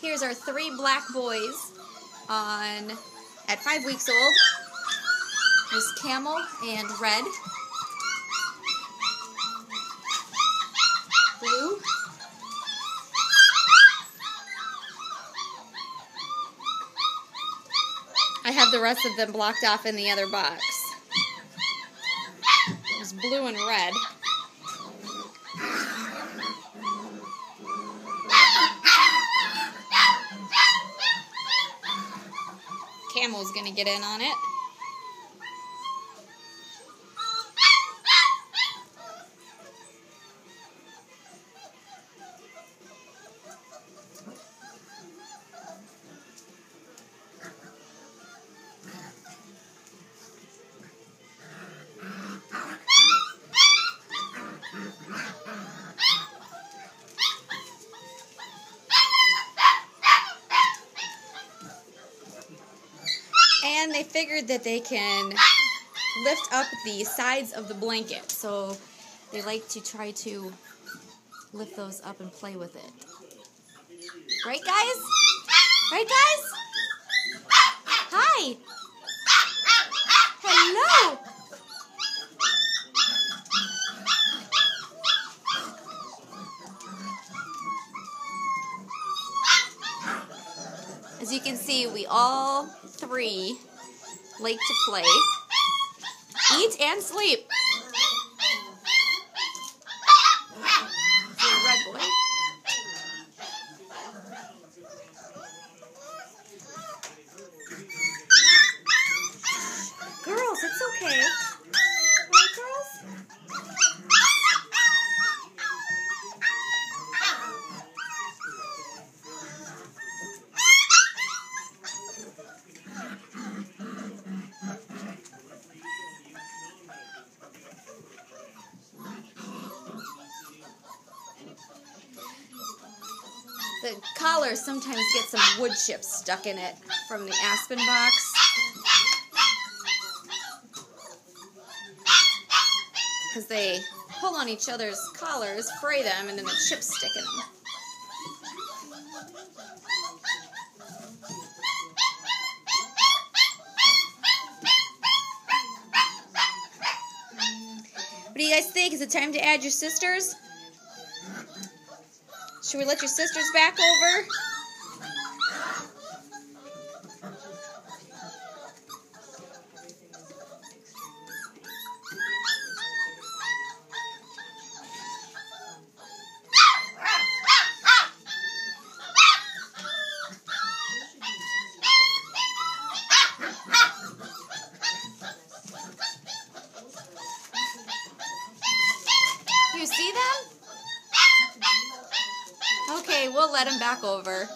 Here's our 3 black boys at 5 weeks old. There's Camel and Red. Blue. I have the rest of them blocked off in the other box. There's Blue and Red. Camel's gonna get in on it. And they figured that they can lift up the sides of the blanket, so they like to try to lift those up and play with it. Right, guys? Right, guys? Hi! Hello! As you can see, we all 3 like to play, eat, and sleep. Red boy. Girls, it's okay. Right, girls? The collar sometimes gets some wood chips stuck in it from the Aspen box. Because they pull on each other's collars, fray them, and then the chips stick in them. What do you guys think? Is it time to add your sisters? Should we let your sisters back over? You see them? Okay, we'll let them back over.